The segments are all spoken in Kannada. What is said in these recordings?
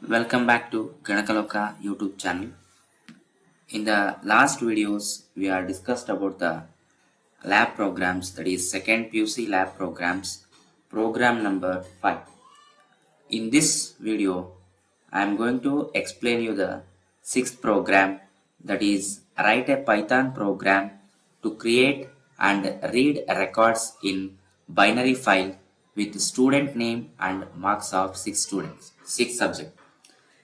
Welcome back to Ganakaloka YouTube channel. In the last videos, we are discussed about the lab programs, that is second PUC lab programs, program number 5. In this video, I am going to explain you the sixth program, that is write a Python program to create and read records in binary file with student name and marks of 6 students, 6 subjects.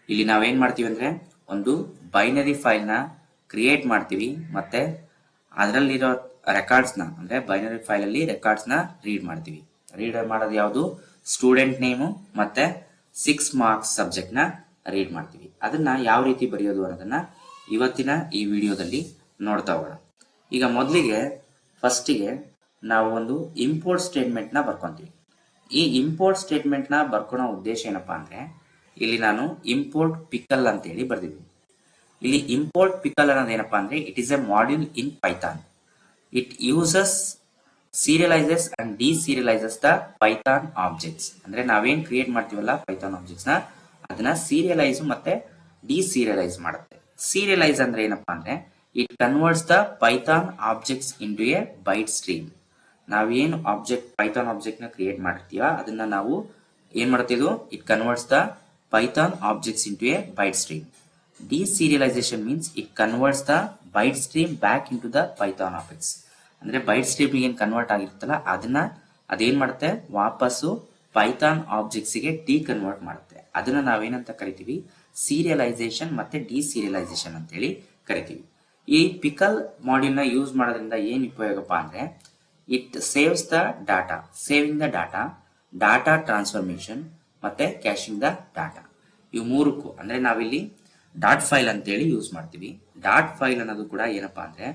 ಇಲ್ಲಿ ನಾವೇನ್ ಮಾಡ್ತೀವಿ ಅಂದ್ರೆ ಒಂದು ಬೈನರಿ ಫೈಲ್ ನ ಕ್ರಿಯೇಟ್ ಮಾಡ್ತೀವಿ ಮತ್ತೆ ಅದರಲ್ಲಿರೋ ರೆಕಾರ್ಡ್ಸ್ ನ ಅಂದ್ರೆ ಬೈನರಿ ಫೈಲ್ ಅಲ್ಲಿ ರೆಕಾರ್ಡ್ಸ್ ನ ರೀಡ್ ಮಾಡ್ತೀವಿ. ರೀಡ್ ಮಾಡೋದು ಯಾವುದು? ಸ್ಟೂಡೆಂಟ್ ನೇಮು ಮತ್ತೆ 6 ಮಾರ್ಕ್ಸ್ ಸಬ್ಜೆಕ್ಟ್ ನ ರೀಡ್ ಮಾಡ್ತೀವಿ. ಅದನ್ನ ಯಾವ ರೀತಿ ಬರೆಯೋದು ಅನ್ನೋದನ್ನ ಇವತ್ತಿನ ಈ ವಿಡಿಯೋದಲ್ಲಿ ನೋಡ್ತಾ ಹೋಗೋಣ. ಈಗ ಮೊದಲಿಗೆ ಫಸ್ಟಿಗೆ ನಾವು ಒಂದು ಇಂಪೋರ್ಟ್ ಸ್ಟೇಟ್ಮೆಂಟ್ ನ ಬರ್ಕೊಂತೀವಿ. ಈ ಇಂಪೋರ್ಟ್ ಸ್ಟೇಟ್ಮೆಂಟ್ ನ ಬರ್ಕೊಳೋ ಉದ್ದೇಶ ಏನಪ್ಪಾ ಅಂದ್ರೆ ಇಲ್ಲಿ ನಾನು ಇಂಪೋರ್ಟ್ ಪಿಕಲ್ ಅಂತ ಹೇಳಿ ಬರ್ದಿದ್ದೀನಿ. ಇಲ್ಲಿ ಇಂಪೋರ್ಟ್ ಪಿಕಲ್ ಅನ್ನೋದು ಏನಪ್ಪಾ ಅಂದ್ರೆ it is a module in Python. It uses serializes and deserializes the Python objects. ಅಂದ್ರೆ ನಾವೇನ್ ಕ್ರಿಯೇಟ್ ಮಾಡ್ತೀವಲ್ಲ ಪೈಥಾನ್ ಆಬ್ಜೆಕ್ಟ್ಸ್ ನ ಅದನ್ನ ಸೀರಿಯಲೈಸ್ ಮತ್ತೆ ಡಿಸೀರಿಯಲೈಸ್ ಮಾಡುತ್ತೆ. ಸೀರಿಯಲೈಸ್ ಅಂದ್ರೆ ಏನಪ್ಪಾ ಅಂದ್ರೆ it converts the Python objects into a byte stream. ನಾವೇನು ಆಬ್ಜೆಕ್ಟ್ ಪೈಥಾನ್ ಆಬ್ಜೆಕ್ಟ್ ನ ಕ್ರಿಯೇಟ್ ಮಾಡ್ತೀವ ಅದನ್ನ ನಾವು ಏನ್ ಮಾಡ್ತೀವಿ? It converts the Python objects into a byte stream. Deserialization means it converts the byte stream back into the Python objects. ಅಂದ್ರೆ ಬೈಟ್ ಸ್ಟ್ರೀಮ್ ಏನ್ ಕನ್ವರ್ಟ್ ಆಗಿರುತ್ತಲ್ಲ ಅದನ್ನ ಅದೇನ್ ಮಾಡುತ್ತೆ ವಾಪಸ್ಸು ಪೈಥಾನ್ ಆಬ್ಜೆಕ್ಟ್ಸ್ ಗೆ ಡಿಕನ್ವರ್ಟ್ ಮಾಡುತ್ತೆ. ಅದನ್ನ ನಾವೇನಂತ ಕರಿತೀವಿ? ಸೀರಿಯಲೈಸೇಷನ್ ಮತ್ತೆ ಡಿಸೀರಿಯಲೈಸೇಷನ್ ಅಂತ ಹೇಳಿ ಕರಿತೀವಿ. ಈ ಪಿಕಲ್ ಮಾಡ್ಯೂಲ್ ನ ಯೂಸ್ ಮಾಡೋದ್ರಿಂದ ಏನ್ ಉಪಯೋಗಪ್ಪ ಅಂದ್ರೆ it saves the data, saving the data, data transformation ಮತ್ತೆ ಕ್ಯಾಶಿಂಗ್ ದ ಡಾಟಾ. ಇವು ಮೂರಕ್ಕೂ ಅಂದ್ರೆ ನಾವಿಲ್ಲಿ ಡಾಟ್ ಫೈಲ್ ಅಂತೇಳಿ ಯೂಸ್ ಮಾಡ್ತೀವಿ. ಡಾಟ್ ಫೈಲ್ ಅನ್ನೋದು ಕೂಡ ಏನಪ್ಪಾ ಅಂದ್ರೆ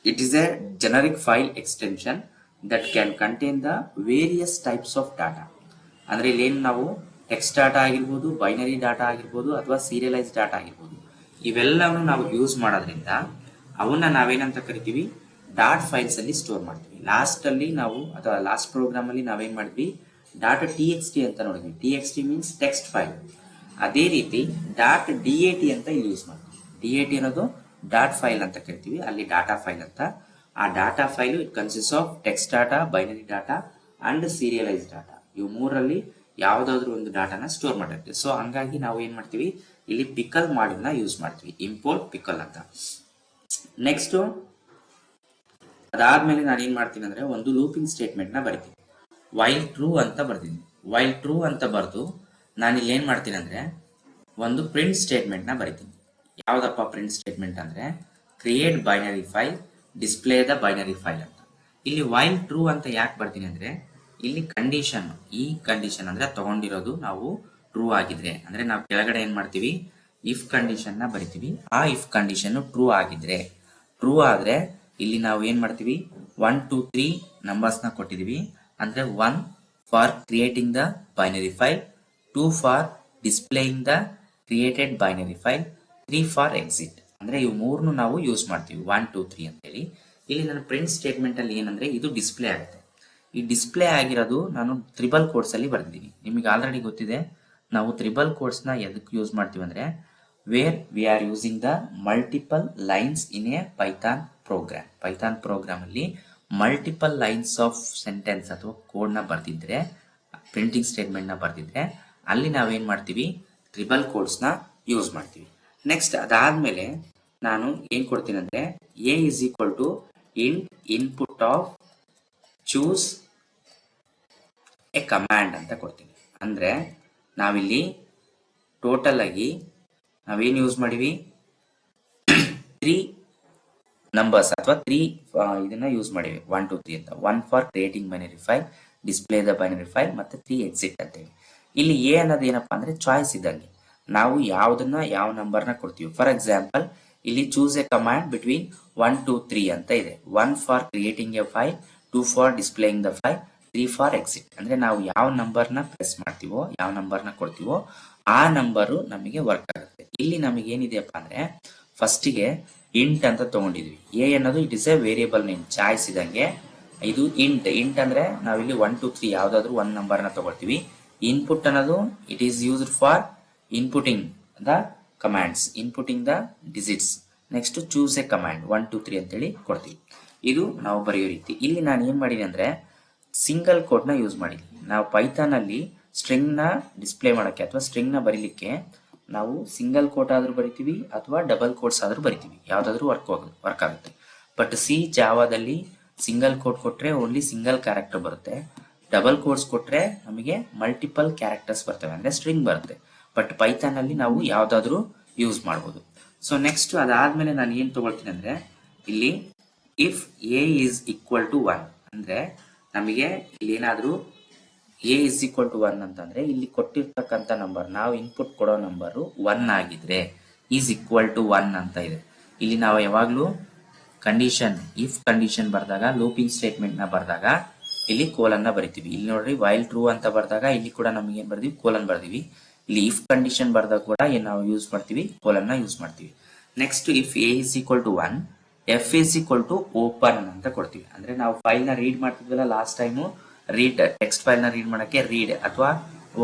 it is A generic file extension that can contain the various types of data. ಅಂದ್ರೆ ಇಲ್ಲಿ ಏನು ನಾವು ಟೆಕ್ಸ್ಟ್ ಡಾಟಾ ಆಗಿರ್ಬೋದು, ಬೈನರಿ ಡಾಟಾ ಆಗಿರ್ಬೋದು ಅಥವಾ ಸೀರಿಯಲೈಸ್ ಡಾಟಾ ಆಗಿರ್ಬೋದು, ಇವೆಲ್ಲವನ್ನು ನಾವು ಯೂಸ್ ಮಾಡೋದ್ರಿಂದ ಅವನ್ನ ನಾವೇನಂತ ಕರಿತೀವಿ? ಡಾಟ್ ಫೈಲ್ಸ್ ಅಲ್ಲಿ ಸ್ಟೋರ್ ಮಾಡ್ತೀವಿ. ಲಾಸ್ಟ್ ಅಲ್ಲಿ ನಾವು ಅಥವಾ ಲಾಸ್ಟ್ ಪ್ರೋಗ್ರಾಮ್ ಅಲ್ಲಿ ನಾವೇನ್ ಮಾಡಿದ್ವಿ? ಡಾಟ್ TXT ಅಂತ ನೋಡಿದ್ವಿ. TXT means text file. ಅದೇ ರೀತಿ ಡಾಟ್ DAT ಅಂತ ಯೂಸ್ ಮಾಡ್ತೀವಿ. DAT ಅನ್ನೋದು ಡಾಟ್ ಫೈಲ್ ಅಂತ ಕರಿತೀವಿ, ಅಲ್ಲಿ ಡಾಟಾ ಫೈಲ್ ಅಂತ. ಆ data file it consist of text data, binary data and serialize data. ಇವು ಮೂರಲ್ಲಿ ಯಾವ್ದಾದ್ರು ಒಂದು ಡಾಟಾನ ಸ್ಟೋರ್ ಮಾಡಿರ್ತೀವಿ. ಸೊ ಹಂಗಾಗಿ ನಾವು ಏನ್ ಮಾಡ್ತೀವಿ? ಇಲ್ಲಿ ಪಿಕಲ್ ಮಾಡ್ಯೂಲ್ ನ ಯೂಸ್ ಮಾಡ್ತೀವಿ, ಇಂಪೋರ್ಟ್ ಪಿಕಲ್ ಅಂತ. ನೆಕ್ಸ್ಟ್ ಅದಾದ್ಮೇಲೆ ನಾನು ಏನ್ ಮಾಡ್ತೀನಿ ಅಂದ್ರೆ ಒಂದು ಲೂಪಿಂಗ್ ಸ್ಟೇಟ್ಮೆಂಟ್ ನ ಬರಿತೀನಿ. ವೈಲ್ ಟ್ರೂ ಅಂತ ಬರ್ತೀನಿ. ವೈಲ್ ಟ್ರೂ ಅಂತ ಬರ್ದು ನಾನು ಇಲ್ಲಿ ಏನ್ ಮಾಡ್ತೀನಿ ಅಂದ್ರೆ ಒಂದು ಪ್ರಿಂಟ್ ಸ್ಟೇಟ್ಮೆಂಟ್ ನ ಬರಿತೀನಿ. ಯಾವ್ದಪ್ಪ ಪ್ರಿಂಟ್ ಸ್ಟೇಟ್ಮೆಂಟ್ ಅಂದ್ರೆ create binary file, display the binary file ಅಂತ. ಇಲ್ಲಿ ವೈಲ್ ಟ್ರೂ ಅಂತ ಯಾಕೆ ಬರ್ತೀನಿ ಅಂದ್ರೆ ಇಲ್ಲಿ ಕಂಡೀಷನ್, ಈ ಕಂಡೀಷನ್ ಅಂದ್ರೆ ತಗೊಂಡಿರೋದು ನಾವು ಟ್ರೂ ಆಗಿದ್ರೆ ಅಂದ್ರೆ ನಾವು ಕೆಳಗಡೆ ಏನ್ ಮಾಡ್ತೀವಿ? ಇಫ್ ಕಂಡೀಷನ್ ನ ಬರಿತೀವಿ. ಆ ಇಫ್ ಕಂಡೀಷನ್ ಟ್ರೂ ಆಗಿದ್ರೆ, ಟ್ರೂ ಆದ್ರೆ ಇಲ್ಲಿ ನಾವು ಏನ್ ಮಾಡ್ತೀವಿ? 1 2 3 ನಂಬರ್ಸ್ ನ ಕೊಟ್ಟಿದೀವಿ. ಅಂದ್ರೆ 1 for creating the binary file, 2 for displaying the created binary file, 3 for exit. ಅಂದ್ರೆ ಇವು ಮೂರನ್ನು ನಾವು ಯೂಸ್ ಮಾಡ್ತೀವಿ 1 2 3 ಅಂತ ಹೇಳಿ. ಇಲ್ಲಿ ನನ್ನ ಪ್ರಿಂಟ್ ಸ್ಟೇಟ್ಮೆಂಟ್ ಅಲ್ಲಿ ಏನಂದ್ರೆ ಇದು ಡಿಸ್ಪ್ಲೇ ಆಗುತ್ತೆ. ಈ ಡಿಸ್ಪ್ಲೇ ಆಗಿರೋದು ನಾನು ತ್ರಿಬಲ್ ಕೋಡ್ಸ್ ಅಲ್ಲಿ ಬರ್ದಿದ್ದೀನಿ. ನಿಮಗೆ ಆಲ್ರೆಡಿ ಗೊತ್ತಿದೆ ನಾವು ತ್ರಿಬಲ್ ಕೋಡ್ಸ್ ನ ಎದಕ್ಕೆ ಯೂಸ್ ಮಾಡ್ತೀವಿ ಅಂದ್ರೆ where we are using the multiple lines in a Python program. Python program ಅಲ್ಲಿ ಮಲ್ಟಿಪಲ್ ಲೈನ್ಸ್ ಆಫ್ ಸೆಂಟೆನ್ಸ್ ಅಥವಾ ಕೋಡ್ ನ ಬರ್ದಿದ್ರೆ, ಪ್ರಿಂಟಿಂಗ್ ಸ್ಟೇಟ್ಮೆಂಟ್ ನ ಬರ್ದಿದ್ರೆ ಅಲ್ಲಿ ನಾವೇನ್ ಮಾಡ್ತೀವಿ? ಟ್ರಿಬಲ್ ಕೋಡ್ಸ್ ನ ಯೂಸ್ ಮಾಡ್ತೀವಿ. ನೆಕ್ಸ್ಟ್ ಅದಾದ್ಮೇಲೆ ನಾನು ಏನ್ ಕೊಡ್ತೀನಿ ಅಂದ್ರೆ A is equal to input of choose a command ಅಂತ ಕೊಡ್ತೀನಿ. ಅಂದ್ರೆ ನಾವಿಲ್ಲಿ ಟೋಟಲ್ ಆಗಿ ನಾವೇನ್ ಯೂಸ್ ಮಾಡಿವಿ? 3 ನಂಬರ್ಸ್ ಅಥವಾ 3 ಇದನ್ನ ಯೂಸ್ ಮಾಡಿವಿ. 1 2 3 ಅಂತ. 1 for creating binary file, display the binary file ಮತ್ತೆ 3 ಎಕ್ಸಿಟ್ ಅಂತ ಹೇಳಿ. ಇಲ್ಲಿ ಎ ಅನ್ನೋದು ಏನಪ್ಪಾ ಅಂದ್ರೆ ಚಾಯ್ಸ್ ಇದ್ದಂಗೆ ನಾವು ಯಾವ್ದನ್ನ ಯಾವ ನಂಬರ್ ನ ಕೊಡ್ತೀವಿ. ಫಾರ್ ಎಕ್ಸಾಂಪಲ್ ಇಲ್ಲಿ ಚೂಸ್ ಎ ಕಮಾಂಡ್ ಬಿಟ್ವೀನ್ 1 2 3 ಅಂತ ಇದೆ. 1 for creating A file, 2 for displaying the file, 3 for exit. ಅಂದ್ರೆ ನಾವು ಯಾವ ನಂಬರ್ ನ ಪ್ರೆಸ್ ಮಾಡ್ತೀವೋ, ಯಾವ ನಂಬರ್ ನ ಕೊಡ್ತೀವೋ ಆ ನಂಬರು ನಮಗೆ ವರ್ಕ್ ಆಗುತ್ತೆ. ಇಲ್ಲಿ ನಮಗೆ ಏನಿದೆಯಪ್ಪ ಅಂದ್ರೆ ಫಸ್ಟಿಗೆ ಇಂಟ್ ಅಂತ ತಗೊಂಡಿದ್ವಿ. ಎ ಅನ್ನೋದು it is a variable name, choice ಇದಂಗೆ. ಇದು ಇಂಟ್ ಅಂದ್ರೆ ನಾವಿಲ್ಲಿ 1 2 3 ಯಾವ್ದಾದ್ರು ಒಂದ್ ನಂಬರ್ ನ ತಗೊಳ್ತೀವಿ. ಇನ್ಪುಟ್ ಅನ್ನೋದು it is used for inputting the commands, inputting the digits. Next choose a command 1 2 3 ಅಂತೇಳಿ ಕೊಡ್ತೀವಿ. ಇದು ನಾವು ಬರೆಯೋ ರೀತಿ. ಇಲ್ಲಿ ನಾನು ಏನ್ ಮಾಡಿದೆ ಅಂದ್ರೆ ಸಿಂಗಲ್ ಕೋಟ್ ನ ಯೂಸ್ ಮಾಡಿದ್ವಿ. ನಾವು ಪೈಥಾನ್ ಅಲ್ಲಿ ಸ್ಟ್ರಿಂಗ್ ನ ಡಿಸ್ಪ್ಲೇ ಮಾಡಕ್ಕೆ ಅಥವಾ ಸ್ಟ್ರಿಂಗ್ ನ ಬರೀಲಿಕ್ಕೆ ನಾವು ಸಿಂಗಲ್ ಕೋಟ್ ಆದ್ರೂ ಬರಿತೀವಿ ಅಥವಾ ಡಬಲ್ ಕೋಟ್ಸ್ ಆದ್ರೂ ಬರಿತೀವಿ, ಯಾವ್ದಾದ್ರು ವರ್ಕ್ ಆಗುತ್ತೆ. ಬಟ್ ಸಿ ಜಾವಾದಲ್ಲಿ ಸಿಂಗಲ್ ಕೋಟ್ ಕೊಟ್ರೆ ಓನ್ಲಿ ಸಿಂಗಲ್ ಕ್ಯಾರೆಕ್ಟರ್ ಬರುತ್ತೆ, ಡಬಲ್ ಕೋಟ್ಸ್ ಕೊಟ್ರೆ ನಮಗೆ ಮಲ್ಟಿಪಲ್ ಕ್ಯಾರೆಕ್ಟರ್ಸ್ ಬರ್ತವೆ, ಅಂದ್ರೆ ಸ್ಟ್ರಿಂಗ್ ಬರುತ್ತೆ. ಬಟ್ ಪೈಥಾನ್ ಅಲ್ಲಿ ನಾವು ಯಾವ್ದಾದ್ರು ಯೂಸ್ ಮಾಡಬಹುದು. ಸೊ ನೆಕ್ಸ್ಟ್ ಅದಾದ್ಮೇಲೆ ನಾನು ಏನ್ ತಗೊಳ್ತೀನಿ ಅಂದ್ರೆ ಇಲ್ಲಿ if A is equal to 1 ಅಂದ್ರೆ ನಮಗೆ ಇಲ್ಲಿ ಏನಾದ್ರೂ ಎ ಇಸ್ ಈಕ್ವಲ್ ಟು 1 ಅಂತಂದ್ರೆ ಇಲ್ಲಿ ಕೊಟ್ಟಿರ್ತಕ್ಕಂಥ ನಂಬರ್, ನಾವು ಇನ್ಪುಟ್ ಕೊಡೋ ನಂಬರ್ 1 ಆಗಿದ್ರೆ ಈಸ್ ಈಕ್ವಲ್ ಟು 1 ಅಂತ ಇದೆ. ಇಲ್ಲಿ ನಾವು ಯಾವಾಗ್ಲೂ ಕಂಡೀಷನ್, ಇಫ್ ಕಂಡೀಷನ್ ಬರ್ದಾಗ ಲೂಪಿಂಗ್ ಸ್ಟೇಟ್ಮೆಂಟ್ ನ ಬರ್ದಾಗ ಇಲ್ಲಿ ಕೋಲನ್ ನ ಬರಿತೀವಿ. ಇಲ್ಲಿ ನೋಡ್ರಿ ವೈಲ್ ಟ್ರೂ ಅಂತ ಬರ್ದಾಗ ಇಲ್ಲಿ ಕೂಡ ನಮಗೆ ಏನ್ ಬರ್ದೀವಿ, ಕೋಲನ್ ಬರ್ದೀವಿ. ಇಲ್ಲಿ ಇಫ್ ಕಂಡೀಷನ್ ಬರ್ದಾಗ ಕೂಡ ಏನ್ ನಾವು ಯೂಸ್ ಮಾಡ್ತೀವಿ, ಕೋಲನ್ ನ ಯೂಸ್ ಮಾಡ್ತೀವಿ. Next if A is equal to 1 F is equal to open ಅಂತ ಕೊಡ್ತೀವಿ. ಅಂದ್ರೆ ನಾವು ಫೈಲ್ ನ ರೀಡ್ ಮಾಡ್ತಿದ್ವಲ್ಲ last time, read text file ನ ರೀಡ್ ಮಾಡಕ್ಕೆ ರೀಡ್ ಅಥವಾ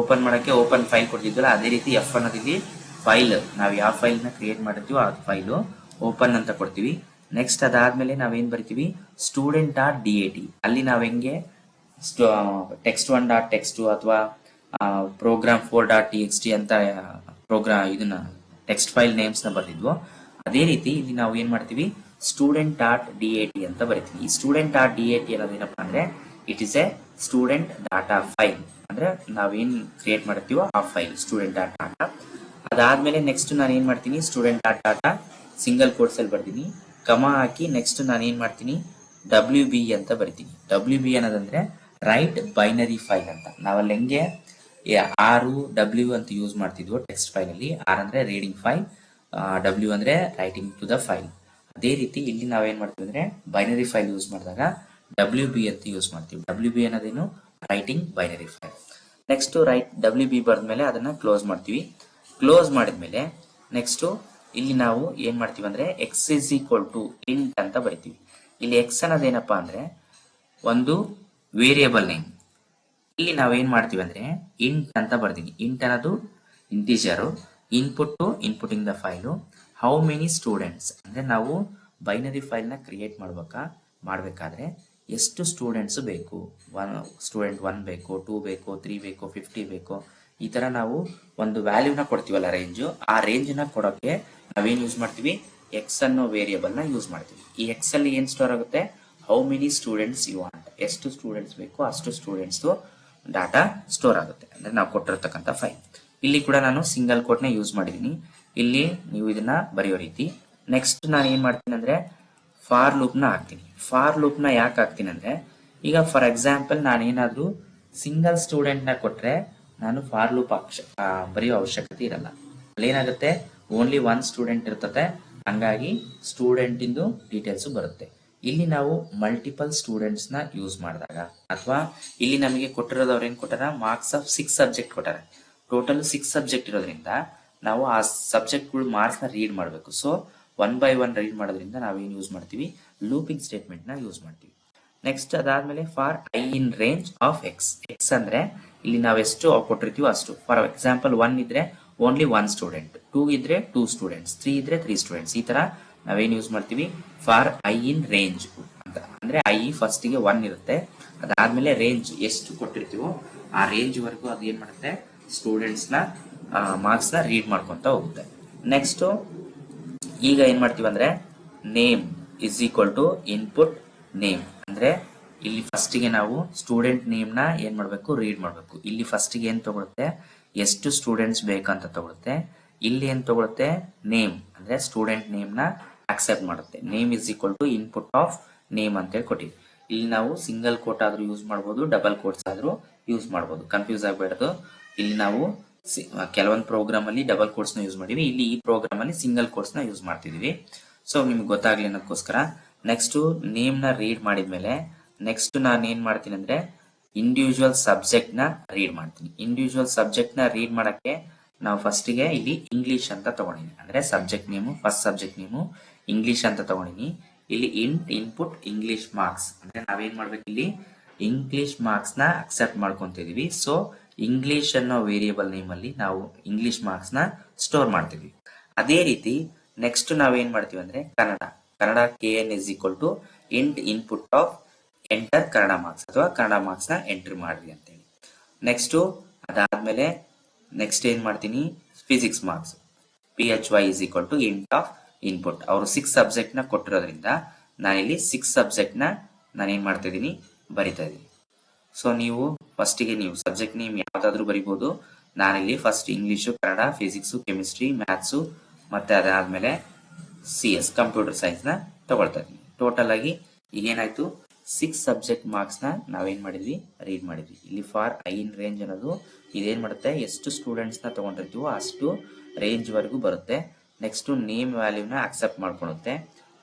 ಓಪನ್ ಮಾಡಕ್ಕೆ ಓಪನ್ ಫೈಲ್ ಕೊಡ್ತಿದ್ವಲ್ಲ, ಅದೇ ರೀತಿ ಎಫ್ ಅನ್ನೋದಿಲ್ಲಿ ಫೈಲ್, ನಾವು ಯಾವ ಫೈಲ್ ನ ಕ್ರಿಯೇಟ್ ಮಾಡಿರ್ತೀವೋ ಆ ಫೈಲು ಓಪನ್ ಅಂತ ಕೊಡ್ತೀವಿ. ನೆಕ್ಸ್ಟ್ ಅದಾದ್ಮೇಲೆ ನಾವೇನ್ ಬರಿತೀವಿ, ಸ್ಟೂಡೆಂಟ್ ಡಾಟ್ DAT. ಅಲ್ಲಿ ನಾವ್ ಹೆಂಗೆ text1 ಡಾಟ್ ಟೆಕ್ಸ್ಟ್ ಅಥವಾ ಪ್ರೋಗ್ರಾಮ್ 4 ಡಾಟ್ TXT ಅಂತ ಪ್ರೋಗ್ರಾಮ್ ಇದನ್ನ ಟೆಕ್ಸ್ಟ್ ಫೈಲ್ ನೇಮ್ಸ್ ನ ಬರ್ತಿದ್ವು, ಅದೇ ರೀತಿ ಇಲ್ಲಿ ನಾವು ಏನ್ ಮಾಡ್ತೀವಿ, ಸ್ಟೂಡೆಂಟ್ ಡಾಟ್ DAT ಅಂತ ಬರಿತೀವಿ. ಈ ಸ್ಟೂಡೆಂಟ್ ಡಾಟ್ DAT ಅನ್ನೋದೇನಪ್ಪ ಅಂದ್ರೆ it is A student data file, ಅಂದ್ರೆ ನಾವೇನ್ ಕ್ರಿಯೇಟ್ ಮಾಡ್ತೀವೋ ಆ ಫೈಲ್ ಸ್ಟೂಡೆಂಟ್ ಡಾಟ್ ಡಾಟಾ. ಅದಾದ್ಮೇಲೆ ನೆಕ್ಸ್ಟ್ ನಾನು ಏನ್ ಮಾಡ್ತೀನಿ, student dot data single quotes ಅಲ್ಲಿ ಬರ್ತೀನಿ, ಕಮ ಹಾಕಿ ನೆಕ್ಸ್ಟ್ ನಾನು ಏನ್ ಮಾಡ್ತೀನಿ, WB ಅಂತ ಬರಿತೀನಿ. WB ಅನ್ನೋದಂದ್ರೆ ರೈಟ್ ಬೈನರಿ ಫೈಲ್ ಅಂತ. ನಾವಲ್ಲಿ ಹೆಂಗೆ RW ಅಂತ ಯೂಸ್ ಮಾಡ್ತಿದ್ವು ಟೆಕ್ಸ್ಟ್ ಫೈಲ್ ಅಲ್ಲಿ, ಆರ್ ಅಂದ್ರೆ ರೀಡಿಂಗ್ ಫೈಲ್, W ಅಂದ್ರೆ ರೈಟಿಂಗ್ ಟು ದ ಫೈಲ್. ಅದೇ ರೀತಿ ಇಲ್ಲಿ ನಾವೇನ್ ಮಾಡ್ತೀವಿ ಅಂದ್ರೆ ಬೈನರಿ ಫೈಲ್ ಯೂಸ್ ಮಾಡಿದಾಗ WB ಅಂತ ಯೂಸ್ ಮಾಡ್ತೀವಿ. WB ಅನ್ನೋದೇನು, writing binary file. Next WB ಬರ್ದ್ಮೇಲೆ ಅದನ್ನ ಕ್ಲೋಸ್ ಮಾಡ್ತೀವಿ. ಕ್ಲೋಸ್ ಮಾಡಿದ್ಮೇಲೆ ನೆಕ್ಸ್ಟ್ ಇಲ್ಲಿ ನಾವು ಏನ್ ಮಾಡ್ತೀವಿ ಅಂದ್ರೆ X is equal to int ಅಂತ ಬರಿತೀವಿ. ಇಲ್ಲಿ ಎಕ್ಸ್ ಅನ್ನೋದೇನಪ್ಪಾ ಅಂದ್ರೆ ಒಂದು ವೇರಿಯೇಬಲ್ ನೇಮ್. ಇಲ್ಲಿ ನಾವೇನ್ ಮಾಡ್ತೀವಿ ಅಂದ್ರೆ ಇಂಟ್ ಅಂತ ಬರ್ತೀನಿ. ಇಂಟ್ ಅನ್ನೋದು integer, input to inputting the file, how many students ಅಂದ್ರೆ ನಾವು ಬೈನರಿ ಫೈಲ್ ನ ಕ್ರಿಯೇಟ್ ಮಾಡ್ಬೇಕಾದ್ರೆ ಎಷ್ಟು ಸ್ಟೂಡೆಂಟ್ಸ್ ಬೇಕು, ಸ್ಟೂಡೆಂಟ್ 1 ಬೇಕು, 2 ಬೇಕು, 3 ಬೇಕು, 50 ಬೇಕು, ಈ ತರ ನಾವು ಒಂದು ವ್ಯಾಲ್ಯೂನ ಕೊಡ್ತೀವಲ್ಲ ರೇಂಜ್, ಆ ರೇಂಜ್ ನ ಕೊಡೋಕೆ ನಾವೇನ್ ಯೂಸ್ ಮಾಡ್ತೀವಿ, ಎಕ್ಸ್ ಅನ್ನೋ ವೇರಿಯೇಬಲ್ ನ ಯೂಸ್ ಮಾಡ್ತೀವಿ. ಈ ಎಕ್ಸ್ ಅಲ್ಲಿ ಏನ್ ಸ್ಟೋರ್ ಆಗುತ್ತೆ, how many students you want, ಎಷ್ಟು ಸ್ಟೂಡೆಂಟ್ಸ್ ಬೇಕು ಅಷ್ಟು ಸ್ಟೂಡೆಂಟ್ಸ್ ಡಾಟಾ ಸ್ಟೋರ್ ಆಗುತ್ತೆ, ಅಂದ್ರೆ ನಾವು ಕೊಟ್ಟಿರ್ತಕ್ಕಂಥ ಫೈಲ್. ಇಲ್ಲಿ ಕೂಡ ನಾನು ಸಿಂಗಲ್ ಕೋಟ್ ನ ಯೂಸ್ ಮಾಡಿದೀನಿ. ಇಲ್ಲಿ ನೀವು ಇದನ್ನ ಬರೆಯೋ ರೀತಿ. ನೆಕ್ಸ್ಟ್ ನಾನು ಏನ್ ಮಾಡ್ತೀನಿ ಅಂದ್ರೆ ಫಾರ್ ಲೂಪ್ ನ ಹಾಕ್ತೀನಿ. ಫಾರ್ ಲೂಪ್ ನ ಯಾಕೆ ಹಾಕ್ತೀನಿ ಅಂದ್ರೆ ಈಗ ಫಾರ್ ಎಕ್ಸಾಂಪಲ್ ನಾನು ಏನಾದ್ರೂ ಸಿಂಗಲ್ ಸ್ಟೂಡೆಂಟ್ ನ ಕೊಟ್ರೆ ನಾನು ಫಾರ್ ಲೂಪ್ ಬರೆಯೋ ಅವಶ್ಯಕತೆ ಇರಲ್ಲ. ಅಲ್ಲಿ ಏನಾಗುತ್ತೆ, ಓನ್ಲಿ 1 ಸ್ಟೂಡೆಂಟ್ ಇರ್ತದೆ, ಹಂಗಾಗಿ ಸ್ಟೂಡೆಂಟ್ ಇಂದು ಡೀಟೇಲ್ಸ್ ಬರುತ್ತೆ. ಇಲ್ಲಿ ನಾವು ಮಲ್ಟಿಪಲ್ ಸ್ಟೂಡೆಂಟ್ಸ್ ನ ಯೂಸ್ ಮಾಡಿದಾಗ ಅಥವಾ ಇಲ್ಲಿ ನಮಗೆ ಕೊಟ್ಟಿರೋದವ್ರು ಏನ್ ಕೊಟ್ಟಾರ, ಮಾರ್ಕ್ಸ್ ಆಫ್ 6 ಸಬ್ಜೆಕ್ಟ್ ಕೊಟ್ಟಾರೆ. ಟೋಟಲ್ 6 ಸಬ್ಜೆಕ್ಟ್ ಇರೋದ್ರಿಂದ ನಾವು ಆ ಸಬ್ಜೆಕ್ಟ್ ಗಳು ಮಾರ್ಕ್ಸ್ ನ ರೀಡ್ ಮಾಡಬೇಕು. ಸೊ 1 by 1 ರೀಡ್ ಮಾಡೋದ್ರಿಂದ ನಾವೇನ್ ಯೂಸ್ ಮಾಡ್ತೀವಿ, ಲೂಪಿಂಗ್ ಸ್ಟೇಟ್ಮೆಂಟ್ ನ ಯೂಸ್ ಮಾಡ್ತೀವಿ. ನೆಕ್ಸ್ಟ್ ಅದಾದ್ಮೇಲೆ for I in range of X. X ಅಂದ್ರೆ ಇಲ್ಲಿ ನಾವೆಷ್ಟು ಕೊಟ್ಟಿರ್ತೀವೋ ಅಷ್ಟು. ಫಾರ್ ಎಕ್ಸಾಂಪಲ್ 1 ಇದ್ರೆ ಓನ್ಲಿ 1 ಸ್ಟೂಡೆಂಟ್, 2 ಇದ್ರೆ 2 ಸ್ಟೂಡೆಂಟ್ಸ್, 3 ಇದ್ರೆ 3 ಸ್ಟೂಡೆಂಟ್ಸ್. ಈ ತರ ನಾವೇನ್ ಯೂಸ್ ಮಾಡ್ತೀವಿ, ಫಾರ್ ಐ ಇನ್ ರೇಂಜ್ ಅಂತ. ಅಂದ್ರೆ ಐ ಫಸ್ಟ್ ಗೆ 1 ಇರುತ್ತೆ, ಅದಾದ್ಮೇಲೆ ರೇಂಜ್ ಎಷ್ಟು ಕೊಟ್ಟಿರ್ತೀವೋ ಆ ರೇಂಜ್ ವರೆಗೂ ಅದು ಏನ್ ಮಾಡುತ್ತೆ, ಸ್ಟೂಡೆಂಟ್ಸ್ ನ ಮಾರ್ಕ್ಸ್ ನ ರೀಡ್ ಮಾಡ್ಕೊಂತ ಹೋಗುತ್ತೆ. ನೆಕ್ಸ್ಟ್ ಈಗ ಏನ್ ಮಾಡ್ತೀವಿ ಅಂದ್ರೆ name is equal to input name. ಅಂದ್ರೆ ಇಲ್ಲಿ ಫಸ್ಟ್ ಗೆ ನಾವು ಸ್ಟೂಡೆಂಟ್ ನೇಮ್ ನ ಏನ್ ಮಾಡ್ಬೇಕು, ರೀಡ್ ಮಾಡ್ಬೇಕು. ಇಲ್ಲಿ ಫಸ್ಟ್ ಗೆ ಏನ್ ತಗೊಳುತ್ತೆ, ಎಷ್ಟು ಸ್ಟೂಡೆಂಟ್ಸ್ ಬೇಕಂತ ತಗೊಳುತ್ತೆ. ಇಲ್ಲಿ ಏನ್ ತಗೊಳುತ್ತೆ, ನೇಮ್ ಅಂದ್ರೆ ಸ್ಟೂಡೆಂಟ್ ನೇಮ್ ನ ಅಕ್ಸೆಪ್ಟ್ ಮಾಡುತ್ತೆ. Name is equal to input of name ಅಂತ ಹೇಳಿ ಕೊಟ್ಟಿವಿ. ಇಲ್ಲಿ ನಾವು ಸಿಂಗಲ್ ಕೋಟ್ ಆದ್ರೂ ಯೂಸ್ ಮಾಡಬಹುದು, ಡಬಲ್ ಕೋಟ್ಸ್ ಆದ್ರೂ ಯೂಸ್ ಮಾಡಬಹುದು, ಕನ್ಫ್ಯೂಸ್ ಆಗಬಾರ್ದು. ಇಲ್ಲಿ ನಾವು ಕೆಲವೊಂದು ಪ್ರೋಗ್ರಾಮ್ ಅಲ್ಲಿ ಡಬಲ್ ಕೋಟ್ಸ್ ನ ಯೂಸ್ ಮಾಡಿವಿ, ಇಲ್ಲಿ ಈ ಪ್ರೋಗ್ರಾಮ್ ಅಲ್ಲಿ ಸಿಂಗಲ್ ಕೋಟ್ಸ್ ನ ಯೂಸ್ ಮಾಡ್ತಿದೀವಿ. ಸೊ ನಿಮ್ಗೆ ಗೊತ್ತಾಗ್ಲಿ ಅನ್ನೋದಕ್ಕೋಸ್ಕರ ನೆಕ್ಸ್ಟ್ ನೇಮ್ ನ ರೀಡ್ ಮಾಡಿದ್ಮೇಲೆ ನೆಕ್ಸ್ಟ್ ನಾನು ಏನ್ ಮಾಡ್ತೀನಿ ಅಂದ್ರೆ ಇಂಡಿವಿಜುವಲ್ ಸಬ್ಜೆಕ್ಟ್ ನ ರೀಡ್ ಮಾಡ್ತೀನಿ. ಇಂಡಿವಿಜುವಲ್ ಸಬ್ಜೆಕ್ಟ್ ನ ರೀಡ್ ಮಾಡಕ್ಕೆ ನಾವು ಫಸ್ಟ್ ಗೆ ಇಲ್ಲಿ ಇಂಗ್ಲಿಷ್ ಅಂತ ತಗೊಂಡಿನಿ. ಅಂದ್ರೆ subject name, first subject name English ಅಂತ ತಗೊಂಡಿನಿ. ಇಲ್ಲಿ ಇಂಟ್ ಇನ್ಪುಟ್ ಇಂಗ್ಲಿಷ್ ಮಾರ್ಕ್ಸ್ ಅಂದ್ರೆ ನಾವೇನ್ ಮಾಡ್ಬೇಕು, ಇಲ್ಲಿ ಇಂಗ್ಲಿಷ್ ಮಾರ್ಕ್ಸ್ ನ ಅಕ್ಸೆಪ್ಟ್ ಮಾಡ್ಕೊಂತಿದೀವಿ. ಸೊ ಇಂಗ್ಲಿಷ್ ಅನ್ನೋ ವೇರಿಯೇಬಲ್ ನೇಮ್ ಅಲ್ಲಿ ನಾವು ಇಂಗ್ಲಿಷ್ ಮಾರ್ಕ್ಸ್ ನ ಸ್ಟೋರ್ ಮಾಡ್ತೀವಿ. ಅದೇ ರೀತಿ ನೆಕ್ಸ್ಟ್ ನಾವೇನ್ ಮಾಡ್ತೀವಿ ಅಂದ್ರೆ Kannada KN is equal to int input of enter Kannada marks ಅಥವಾ ಕನ್ನಡ ಮಾರ್ಕ್ಸ್ ನ ಎಂಟ್ರಿ ಮಾಡ್ರಿ ಅಂತೇಳಿ. ನೆಕ್ಸ್ಟ್ ಅದಾದ್ಮೇಲೆ ನೆಕ್ಸ್ಟ್ ಏನ್ ಮಾಡ್ತೀನಿ, physics marks PHY is equal to int of input. ಅವರು 6 ಸಬ್ಜೆಕ್ಟ್ ನ ಕೊಟ್ಟಿರೋದ್ರಿಂದ ನಾನಿಲ್ಲಿ 6 ಸಬ್ಜೆಕ್ಟ್ ನ ನಾನೇನ್ ಮಾಡ್ತಾ ಇದೀನಿ, ಬರಿತಾ ಇದೀನಿ. ಸೊ ನೀವು ಫಸ್ಟಿಗೆ ನೀವು ಸಬ್ಜೆಕ್ಟ್ ನೇಮ್ ಯಾವ್ದಾದ್ರು ಬರಿಬಹುದು. ನಾನಿಲ್ಲಿ first English, Kannada, physics, chemistry, maths ಮತ್ತೆ ಅದಾದ್ಮೇಲೆ CS ಕಂಪ್ಯೂಟರ್ ಸೈನ್ಸ್ ನ ತಗೊಳ್ತಾ ಇದೀನಿ. ಟೋಟಲ್ ಆಗಿ ಈಗೇನಾಯ್ತು, 6 ಸಬ್ಜೆಕ್ಟ್ ಮಾರ್ಕ್ಸ್ ನ ನಾವೇನ್ ಮಾಡಿದ್ವಿ, ರೀಡ್ ಮಾಡಿದ್ವಿ. ಇಲ್ಲಿ ಫಾರ್ ಐ ಇನ್ ರೇಂಜ್ ಅನ್ನೋದು ಇದೇನ್ ಮಾಡುತ್ತೆ, ಎಷ್ಟು ಸ್ಟೂಡೆಂಟ್ಸ್ ನ ತಗೊಂಡಿರ್ತೀವೋ ಅಷ್ಟು ರೇಂಜ್ ವರೆಗೂ ಬರುತ್ತೆ. ನೆಕ್ಸ್ಟ್ ನೇಮ್ ವ್ಯಾಲ್ಯೂನ ಅಕ್ಸೆಪ್ಟ್ ಮಾಡ್ಕೊಳುತ್ತೆ.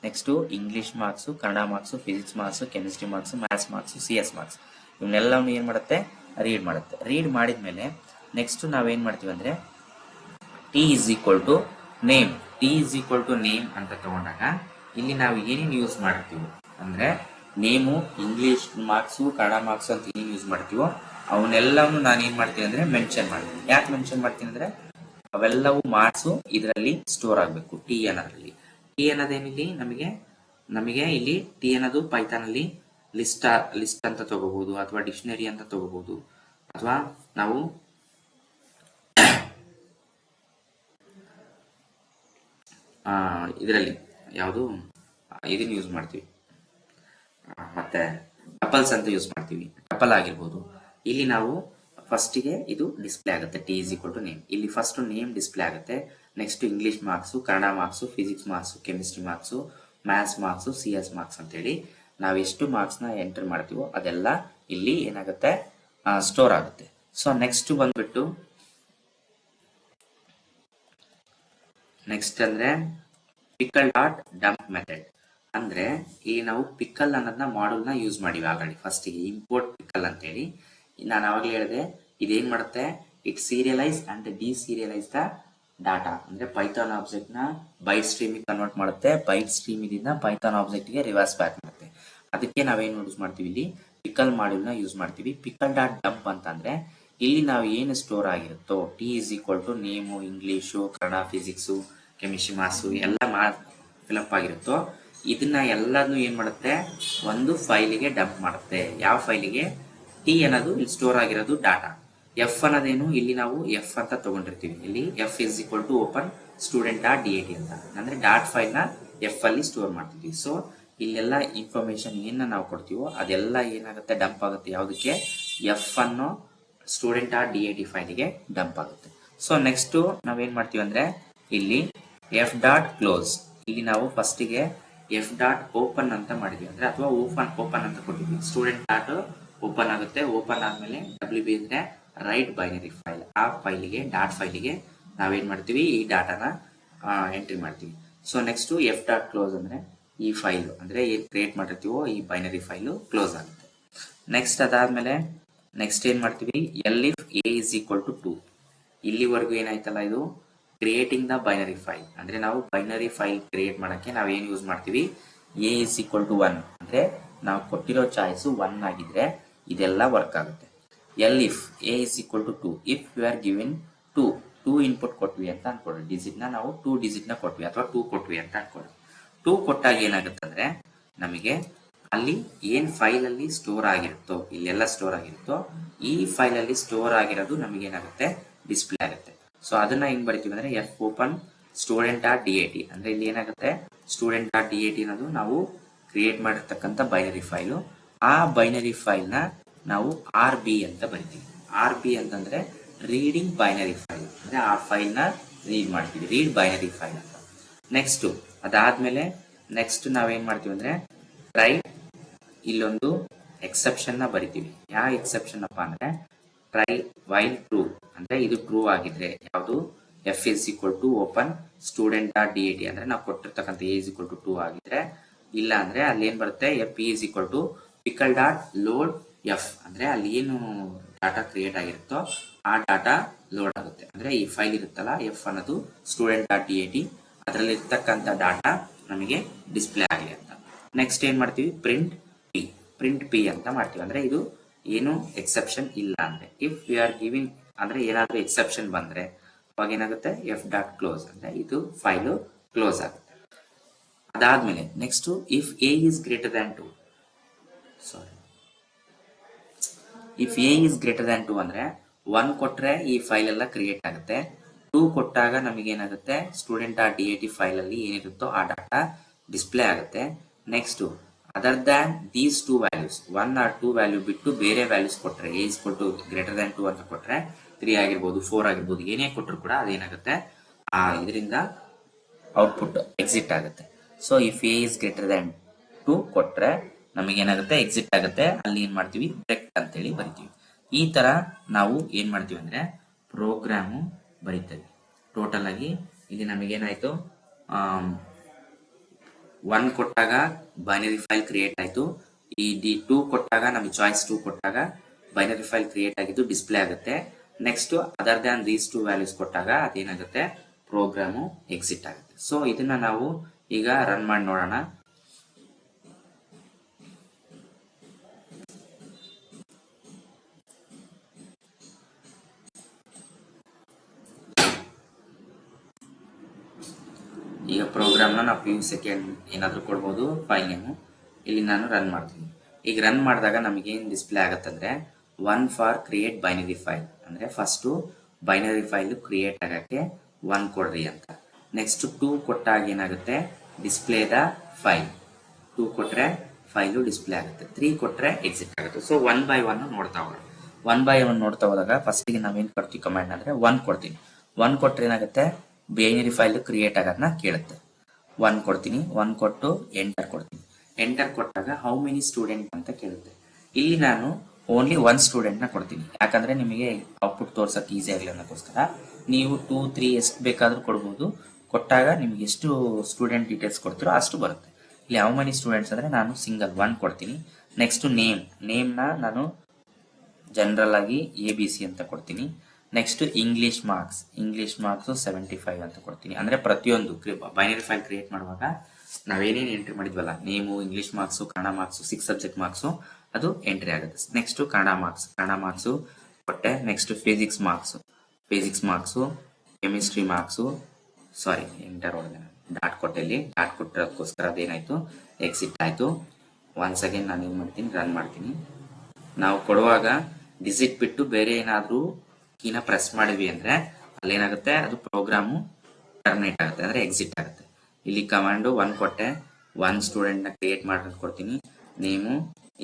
Next English marks, Kannada marks, physics marks, chemistry marks, maths marks, CS marks ಇವನ್ನೆಲ್ಲವನ್ನು ಏನ್ ಮಾಡುತ್ತೆ, ರೀಡ್ ಮಾಡುತ್ತೆ. ರೀಡ್ ಮಾಡಿದ್ಮೇಲೆ ನೆಕ್ಸ್ಟ್ ನಾವೇನ್ ಮಾಡ್ತೀವಿ ಅಂದ್ರೆ T is equal to name. T is equal to name ಅಂತ ತಗೊಂಡಾಗ ಇಲ್ಲಿ ನಾವು ಏನೇನು ಯೂಸ್ ಮಾಡ್ತೀವಿ ಅಂದ್ರೆ name, English marks, Kannada marks ಅಂತ ಏನೇನು ಯೂಸ್ ಮಾಡ್ತೀವೋ ಅವನ್ನೆಲ್ಲವನ್ನು ನಾನು ಏನ್ ಮಾಡ್ತೀನಿ ಅಂದ್ರೆ ಮೆನ್ಷನ್ ಮಾಡ್ತೀನಿ. ಯಾಕೆ ಮೆನ್ಷನ್ ಮಾಡ್ತೀನಿ ಅಂದ್ರೆ ಅವೆಲ್ಲವೂ ಮಾರ್ಕ್ಸು ಇದರಲ್ಲಿ ಸ್ಟೋರ್ ಆಗಬೇಕು. T ಅನ್ನೋದ್ರಲ್ಲಿ. T ಅನ್ನೋದೇನಿಲ್ಲಿ ನಮಗೆ ಇಲ್ಲಿ T ಅನ್ನೋದು ಪೈಥಾನ್ ಅಲ್ಲಿ ಲಿಸ್ಟ್ ಅಂತ ತಗೋಬಹುದು, ಅಥವಾ ಡಿಕ್ಷನರಿ ಅಂತ ತಗೋಬಹುದು, ಅಥವಾ ನಾವು ಇದರಲ್ಲಿ ಯಾವುದು ಇದನ್ನ ಯೂಸ್ ಮಾಡ್ತೀವಿ, ಮತ್ತೆ ಟಪಲ್ಸ್ ಅಂತ ಯೂಸ್ ಮಾಡ್ತೀವಿ, ಟಪಲ್ ಆಗಿರ್ಬೋದು. ಇಲ್ಲಿ ನಾವು ಫಸ್ಟಿಗೆ ಇದು ಡಿಸ್ಪ್ಲೇ ಆಗುತ್ತೆ, T is equal to name. ಇಲ್ಲಿ ಫಸ್ಟ್ ನೇಮ್ ಡಿಸ್ಪ್ಲೇ ಆಗುತ್ತೆ. Next English marks, Kannada marks, physics marks, chemistry marks, maths marks, CS marks ಅಂತೇಳಿ ನಾವು ಎಷ್ಟು ಮಾರ್ಕ್ಸ್ ನ ಎಂಟರ್ ಮಾಡ್ತೀವೋ ಅದೆಲ್ಲ ಇಲ್ಲಿ ಏನಾಗುತ್ತೆ, ಸ್ಟೋರ್ ಆಗುತ್ತೆ. ಸೊ ನೆಕ್ಸ್ಟ್ ಬಂದ್ಬಿಟ್ಟು ನೆಕ್ಸ್ಟ್ ಅಂದ್ರೆ ಪಿಕಲ್ ಡಾಟ್ ಡಂಪ್ ಮೆಥಡ್. ಅಂದ್ರೆ ಇಲ್ಲಿ ನಾವು ಪಿಕಲ್ ಅನ್ನೋದನ್ನ ಮಾಡಲ್ ನ ಯೂಸ್ ಮಾಡಿವಿ ಆಲ್ರೆಡಿ. ಫಸ್ಟ್ ಇಂಪೋರ್ಟ್ ಪಿಕಲ್ ಅಂತ ಹೇಳಿ ನಾನು ಅವಾಗಲೇ ಹೇಳಿದೆ. ಇದೇನ್ ಮಾಡುತ್ತೆ, it serialize and deserialize the data. ಅಂದ್ರೆ ಪೈಥಾನ್ ಆಬ್ಜೆಕ್ಟ್ ನ ಬೈಟ್ ಸ್ಟ್ರೀಮ್ ಕನ್ವರ್ಟ್ ಮಾಡುತ್ತೆ, ಬೈಟ್ ಸ್ಟ್ರೀಮ್ ಇಂದ ಪೈಥಾನ್ ಆಬ್ಜೆಕ್ಟ್ ಗೆ ರಿವರ್ಸ್ ಬ್ಯಾಕ್ ಮಾಡುತ್ತೆ. ಅದಕ್ಕೆ ನಾವೇನ್ ಯೂಸ್ ಮಾಡ್ತೀವಿ, ಇಲ್ಲಿ ಪಿಕಲ್ ಮಾಡ್ಯೂಲ್ ನ ಯೂಸ್ ಮಾಡ್ತೀವಿ. ಪಿಕಲ್ ಡಾಟ್ ಡಂಪ್ ಅಂತಂದ್ರೆ ಇಲ್ಲಿ ನಾವು ಏನು ಸ್ಟೋರ್ ಆಗಿರುತ್ತೋ T is equal to name, English, Kannada, physics, chemistry marks ಎಲ್ಲ ಫಿಲಪ್ ಆಗಿರುತ್ತೋ ಇದನ್ನ ಎಲ್ಲಾನು ಏನ್ ಮಾಡುತ್ತೆ, ಒಂದು ಫೈಲಿಗೆ ಡಂಪ್ ಮಾಡುತ್ತೆ. ಯಾವ ಫೈಲಿಗೆ, T ಅನ್ನೋದು ಇಲ್ಲಿ ಸ್ಟೋರ್ ಆಗಿರೋದು ಡಾಟಾ. F ಅನ್ನೋದೇನು, ಇಲ್ಲಿ ನಾವು F ಅಂತ ತಗೊಂಡಿರ್ತೀವಿ. ಇಲ್ಲಿ F is equal to open student dot DAT ಅಂತ, ಅಂದ್ರೆ ಡಾಟ್ ಫೈಲ್ ನ F ಅಲ್ಲಿ ಸ್ಟೋರ್ ಮಾಡ್ತೀವಿ. ಸೊ ಇಲ್ಲೆಲ್ಲ ಇನ್ಫಾರ್ಮೇಶನ್ ಏನ ನಾವು ಕೊಡ್ತೀವೋ ಅದೆಲ್ಲ ಏನಾಗುತ್ತೆ, ಡಂಪ್ ಆಗುತ್ತೆ. ಯಾವುದಕ್ಕೆ, F ಅನ್ನೋ ಸ್ಟೂಡೆಂಟ್ ಡಾಟ್ DAT ಫೈಲಿಗೆ ಡಂಪ್ ಆಗುತ್ತೆ. ಸೊ ನೆಕ್ಸ್ಟ್ ನಾವೇನ್ ಮಾಡ್ತೀವಿ ಅಂದ್ರೆ ಇಲ್ಲಿ F ಡಾಟ್ ಕ್ಲೋಸ್. ಇಲ್ಲಿ ನಾವು ಫಸ್ಟಿಗೆ F ಡಾಟ್ ಓಪನ್ ಅಂತ ಮಾಡಿದ್ವಿ, ಅಂದ್ರೆ ಅಥವಾ ಓಪನ್ ಅಂತ ಕೊಟ್ಟಿದ್ವಿ. ಸ್ಟೂಡೆಂಟ್ ಡಾಟ್ ಓಪನ್ ಆಗುತ್ತೆ. ಓಪನ್ ಆದ್ಮೇಲೆ WB ಅಂದ್ರೆ ರೈಟ್ ಬೈನರಿ ಫೈಲ್. ಆ ಫೈಲಿಗೆ, ಡಾಟ್ ಫೈಲಿಗೆ ನಾವೇನ್ ಮಾಡ್ತೀವಿ, ಈ ಡಾಟಾನ ಎಂಟ್ರಿ ಮಾಡ್ತೀವಿ. So next F dot close ಅಂದ್ರೆ ಈ ಫೈಲ್ ಅಂದ್ರೆ ಏನ್ ಕ್ರಿಯೇಟ್ ಮಾಡಿರ್ತೀವೋ ಈ ಬೈನರಿ ಫೈಲು ಕ್ಲೋಸ್ ಆಗುತ್ತೆ. ನೆಕ್ಸ್ಟ್ ಅದಾದ್ಮೇಲೆ ನೆಕ್ಸ್ಟ್ ಏನ್ ಮಾಡ್ತೀವಿ, if A is equal to 2. ಇಲ್ಲಿವರೆಗೂ ಏನಾಯ್ತಲ್ಲ, ಇದು ಕ್ರಿಯೇಟಿಂಗ್ ದ ಬೈನರಿ ಫೈಲ್. ಅಂದ್ರೆ ನಾವು ಬೈನರಿ ಫೈಲ್ ಕ್ರಿಯೇಟ್ ಮಾಡಕ್ಕೆ ನಾವು ಏನ್ ಯೂಸ್ ಮಾಡ್ತೀವಿ, A ಇಸ್ ಈಕ್ವಲ್ ಟು 1. ಅಂದ್ರೆ ನಾವು ಕೊಟ್ಟಿರೋ ಚಾಯ್ಸ್ 1 ಆಗಿದ್ರೆ ಇದೆಲ್ಲ ವರ್ಕ್ ಆಗುತ್ತೆ. if A is equal to 2, if you are given 2 input ಕೊಟ್ವಿ ಅಂತ ಅನ್ಕೊಳ್ಳಿ. ಡಿಜಿಟ್ ನ ನಾವು 2 ಡಿಜಿಟ್ ನ ಕೊಟ್ವಿ ಅಥವಾ 2 ಕೊಟ್ವಿ ಅಂತ ಅನ್ಕೊಳ್ಳಿ. 2 ಕೊಟ್ಟಾಗ ಏನಾಗುತ್ತೆ ಅಂದ್ರೆ ನಮಗೆ ಅಲ್ಲಿ ಏನ್ ಫೈಲ್ ಅಲ್ಲಿ ಸ್ಟೋರ್ ಆಗಿರುತ್ತೋ, ಇಲ್ಲೆಲ್ಲ ಸ್ಟೋರ್ ಆಗಿರುತ್ತೋ ಈ ಫೈಲ್ ಅಲ್ಲಿ ಸ್ಟೋರ್ ಆಗಿರೋದು ನಮಗೆ ಏನಾಗುತ್ತೆ, ಡಿಸ್ಪ್ಲೇ ಆಗುತ್ತೆ. ಸೊ ಅದನ್ನ ಹೆಂಗ್ ಬರಿತೀವಿ ಅಂದ್ರೆ F open student dot DAT. ಅಂದ್ರೆ ಇಲ್ಲಿ ಏನಾಗುತ್ತೆ, ಸ್ಟೂಡೆಂಟ್ ಡಾಟ್ DAT ಅನ್ನೋದು ನಾವು ಕ್ರಿಯೇಟ್ ಮಾಡಿರ್ತಕ್ಕಂಥ ಬೈನರಿ ಫೈಲು. ಆ ಬೈನರಿ ಫೈಲ್ ನ ನಾವು RB ಅಂತ ಬರಿತೀವಿ. RB ಅಂತಂದ್ರೆ ರೀಡಿಂಗ್ ಬೈನರಿ ಫೈಲ್. ಅಂದ್ರೆ ಆ ಫೈಲ್ ನ ರೀಡ್ ಮಾಡ್ತೀವಿ, ರೀಡ್ ಬೈನರಿ ಫೈಲ್ ಅಂತ. ನೆಕ್ಸ್ಟ್ ಅದಾದ್ಮೇಲೆ ನೆಕ್ಸ್ಟ್ ನಾವೇನ್ ಮಾಡ್ತೀವಿ ಅಂದ್ರೆ ಟ್ರೈ, ಇಲ್ಲೊಂದು ಎಕ್ಸೆಪ್ಷನ್ ನ ಬರಿತೀವಿ. ಯಾವ ಎಕ್ಸೆಪ್ಷನ್ ಅಪ್ಪ ಅಂದ್ರೆ ಟ್ರೈ ವೈಲ್ ಟ್ರೂ. ಅಂದ್ರೆ ಇದು ಟ್ರೂ ಆಗಿದ್ರೆ ಯಾವುದು, F is equal to open student dot DAT. ಅಂದ್ರೆ ನಾವು ಕೊಟ್ಟಿರ್ತಕ್ಕಂಥ A ಇಸ್ ಈಕ್ವಲ್ ಟು 2 ಆಗಿದ್ರೆ, ಇಲ್ಲ ಅಂದ್ರೆ ಅಲ್ಲಿ ಏನ್ ಬರುತ್ತೆ, P is equal to pickle dot load F. ಅಂದ್ರೆ ಅಲ್ಲಿ ಏನು ಡಾಟಾ ಕ್ರಿಯೇಟ್ ಆಗಿರುತ್ತೋ ಆ ಡಾಟಾ ಲೋಡ್ ಆಗುತ್ತೆ. ಅಂದ್ರೆ ಈ ಫೈಲ್ ಇರುತ್ತಲ್ಲ F ಅನ್ನೋದು ಸ್ಟೂಡೆಂಟ್ ಡಾಟ್ DAT, ಅದರಲ್ಲಿ ಇರ್ತಕ್ಕಂಥ ಡಾಟಾ ನಮಗೆ ಡಿಸ್ಪ್ಲೇ ಆಗಲಿ ಅಂತ. ನೆಕ್ಸ್ಟ್ ಏನ್ ಮಾಡ್ತೀವಿ, ಪ್ರಿಂಟ್ P ಅಂತ ಮಾಡ್ತೀವಿ. ಅಂದ್ರೆ ಇದು ಏನು ಎಕ್ಸೆಪ್ಷನ್ ಇಲ್ಲ ಅಂದ್ರೆ. ಇಫ್ ಯು ಆರ್ ಗಿವಿಂಗ್ ಅಂದ್ರೆ ಏನಾದ್ರೂ ಎಕ್ಸೆಪ್ಷನ್ ಬಂದ್ರೆ ಅವಾಗ ಏನಾಗುತ್ತೆ, ಎಫ್ ಡಾಟ್ ಕ್ಲೋಸ್ ಅಂದ್ರೆ ಇದು ಫೈಲು ಕ್ಲೋಸ್ ಆಗುತ್ತೆ. ಅದಾದ್ಮೇಲೆ next if A is greater than 2, sorry, if A is greater than 2 ಅಂದ್ರೆ 1 ಕೊಟ್ರೆ ಈ ಫೈಲ್ ಎಲ್ಲ ಕ್ರಿಯೇಟ್ ಆಗುತ್ತೆ. 2 ಕೊಟ್ಟಾಗ ನಮಗೆ ಏನಾಗುತ್ತೆ, ಸ್ಟೂಡೆಂಟ್ ಡಾಟ್ ಡಿ ಫೈಲ್ ಅಲ್ಲಿ ಏನಿರುತ್ತೋ ಆ ಡಾಟಾ ಡಿಸ್ಪ್ಲೇ ಆಗುತ್ತೆ. Next other than these 2 values, 1 or 2 value ಬಿಟ್ಟು ಬೇರೆ ವ್ಯಾಲ್ಯೂಸ್ ಕೊಟ್ರೆ, ಎ ಇಸ್ ಕೊಟ್ಟು ಗ್ರೇಟರ್ ದ್ಯಾನ್ 2 ಅಂತ ಕೊಟ್ರೆ 3 ಆಗಿರ್ಬೋದು 4 ಆಗಿರ್ಬೋದು ಏನೇ ಕೊಟ್ಟರು ಕೂಡ ಅದೇನಾಗುತ್ತೆ, ಆ ಇದರಿಂದ ಔಟ್ಪುಟ್ ಎಕ್ಸಿಟ್ ಆಗುತ್ತೆ. So if A is greater than 2 ಕೊಟ್ರೆ ನಮಗೇನಾಗುತ್ತೆ, ಎಕ್ಸಿಟ್ ಆಗುತ್ತೆ. ಅಲ್ಲಿ ಏನ್ ಮಾಡ್ತೀವಿ, ಬ್ರೆಕ್ ಅಂತೇಳಿ ಬರಿತೀವಿ. ಈ ತರ ನಾವು ಏನ್ ಮಾಡ್ತೀವಿ ಅಂದ್ರೆ ಪ್ರೋಗ್ರಾಮು ಬರಿತೇವೆ. ಟೋಟಲ್ ಆಗಿ ಇಲ್ಲಿ ನಮಗೇನಾಯ್ತು, 1 ಕೊಟ್ಟಾಗ ಬೈನರಿ ಫೈಲ್ ಕ್ರಿಯೇಟ್ ಆಯ್ತು. ಈ 2 ಕೊಟ್ಟಾಗ ನಮಗೆ ಚಾಯ್ಸ್ 2 ಕೊಟ್ಟಾಗ ಬೈನರಿ ಫೈಲ್ ಕ್ರಿಯೇಟ್ ಆಗಿದ್ದು ಡಿಸ್ಪ್ಲೇ ಆಗುತ್ತೆ. Next other than these 2 values ಕೊಟ್ಟಾಗ ಅದೇನಾಗುತ್ತೆ, ಪ್ರೋಗ್ರಾಮು ಎಕ್ಸಿಟ್ ಆಗುತ್ತೆ. ಸೊ ಇದನ್ನ ನಾವು ಈಗ ರನ್ ಮಾಡಿ ನೋಡೋಣ. ಈಗ ಪ್ರೋಗ್ರಾಮ್ನ ನಾವು PU ಸೆಕೆಂಡ್ ಏನಾದರೂ ಕೊಡ್ಬೋದು, ಫೈಲ್ ನೇಮು. ಇಲ್ಲಿ ನಾನು ರನ್ ಮಾಡ್ತೀನಿ. ಈಗ ರನ್ ಮಾಡಿದಾಗ ನಮಗೇನು ಡಿಸ್ಪ್ಲೇ ಆಗುತ್ತಂದ್ರೆ 1 ಫಾರ್ ಕ್ರಿಯೇಟ್ ಬೈನರಿ ಫೈಲ್, ಅಂದ್ರೆ ಫಸ್ಟು ಬೈನರಿ ಫೈಲ್ ಕ್ರಿಯೇಟ್ ಆಗಕ್ಕೆ 1 ಕೊಡ್ರಿ ಅಂತ. ನೆಕ್ಸ್ಟ್ 2 ಕೊಟ್ಟಾಗ ಏನಾಗುತ್ತೆ, ಡಿಸ್ಪ್ಲೇ ದ ಫೈಲ್. 2 ಕೊಟ್ರೆ ಫೈಲು ಡಿಸ್ಪ್ಲೇ ಆಗುತ್ತೆ. 3 ಕೊಟ್ರೆ ಎಕ್ಸಿಟ್ ಆಗುತ್ತೆ. ಸೊ 1 by 1 ನೋಡ್ತಾ ಹೋಗೋಣ. 1 by 1 ನೋಡ್ತಾ ಹೋದಾಗ ಫಸ್ಟಿಗೆ ನಾವೇನು ಕೊಡ್ತೀವಿ ಕಮಾಂಡ್ ಅಂದ್ರೆ 1 ಕೊಡ್ತೀನಿ. 1 ಕೊಟ್ರೆ ಏನಾಗುತ್ತೆ, ಬೈನರಿ ಫೈಲ್ ಕ್ರಿಯೇಟ್ ಆಗೋದನ್ನ ಕೇಳುತ್ತೆ. 1 ಕೊಡ್ತೀನಿ. 1 ಕೊಟ್ಟು ಎಂಟರ್ ಕೊಡ್ತೀನಿ. ಎಂಟರ್ ಕೊಟ್ಟಾಗ ಹೌ ಮೆನಿ ಸ್ಟೂಡೆಂಟ್ ಅಂತ ಕೇಳುತ್ತೆ. ಇಲ್ಲಿ ನಾನು ಓನ್ಲಿ 1 ಸ್ಟೂಡೆಂಟ್ ನ ಕೊಡ್ತೀನಿ. ಯಾಕಂದ್ರೆ ನಿಮಗೆ ಔಟ್ಪುಟ್ ತೋರ್ಸಕ್ಕೆ ಈಸಿ ಆಗಲಿ ಅನ್ನೋಕ್ಕೋಸ್ಕರ. ನೀವು 2, 3 ಎಷ್ಟು ಬೇಕಾದ್ರೂ ಕೊಡ್ಬೋದು. ಕೊಟ್ಟಾಗ ನಿಮ್ಗೆ ಎಷ್ಟು ಸ್ಟೂಡೆಂಟ್ ಡೀಟೇಲ್ಸ್ ಕೊಡ್ತೀರೋ ಅಷ್ಟು ಬರುತ್ತೆ. ಇಲ್ಲಿ ಹೌ ಮೆನಿ ಸ್ಟೂಡೆಂಟ್ಸ್ ಅಂದ್ರೆ ನಾನು ಸಿಂಗಲ್ 1 ಕೊಡ್ತೀನಿ. ನೆಕ್ಸ್ಟ್ ನೇಮ್ನ ನಾನು ಜನರಲ್ ಆಗಿ ABC ಅಂತ ಕೊಡ್ತೀನಿ. ನೆಕ್ಸ್ಟ್ ಇಂಗ್ಲಿಷ್ ಮಾರ್ಕ್ಸ್ 75 ಅಂತ ಕೊಡ್ತೀನಿ. ಅಂದ್ರೆ ಪ್ರತಿಯೊಂದು ಬೈನರಿ ಫೈಲ್ ಕ್ರಿಯೇಟ್ ಮಾಡುವಾಗ ನಾವೇನೇನು ಎಂಟ್ರಿ ಮಾಡಿದ್ವಲ್ಲ, name, English marks, Kannada marks, 6 subject marks ಅದು ಎಂಟ್ರಿ ಆಗುತ್ತೆ. ನೆಕ್ಸ್ಟ್ ಕನ್ನಡ ಮಾರ್ಕ್ಸು ಕೊಟ್ಟೆ. Next physics marks, chemistry marks, sorry enter ಹೊಡೆದೆ, ಡಾಟ್ ಕೊಟ್ಟೆ. ಇಲ್ಲಿ ಡಾಟ್ ಕೊಟ್ಟಿರೋದಕ್ಕೋಸ್ಕರ ಅದೇನಾಯ್ತು, ಎಕ್ಸಿಟ್ ಆಯ್ತು. ಒನ್ಸ್ ಅಗೇನ್ ನಾನು ಏನ್ ಮಾಡ್ತೀನಿ, ರನ್ ಮಾಡ್ತೀನಿ. ನಾವು ಕೊಡುವಾಗ ಡಿಜಿಟ್ ಬಿಟ್ಟು ಬೇರೆ ಏನಾದ್ರೂ ಕೀನ ಪ್ರೆಸ್ ಮಾಡಿದ್ವಿ ಅಂದ್ರೆ ಅಲ್ಲೇನಾಗುತ್ತೆ, ಅದು ಪ್ರೋಗ್ರಾಮು ಟರ್ಮಿನೇಟ್ ಆಗುತ್ತೆ, ಅಂದ್ರೆ ಎಕ್ಸಿಟ್ ಆಗುತ್ತೆ. ಇಲ್ಲಿ ಕಮಾಂಡು 1 ಕೊಟ್ಟೆ, 1 ಸ್ಟೂಡೆಂಟ್ ನ ಕ್ರಿಯೇಟ್ ಮಾಡೋದು ಕೊಡ್ತೀನಿ. ನೇಮು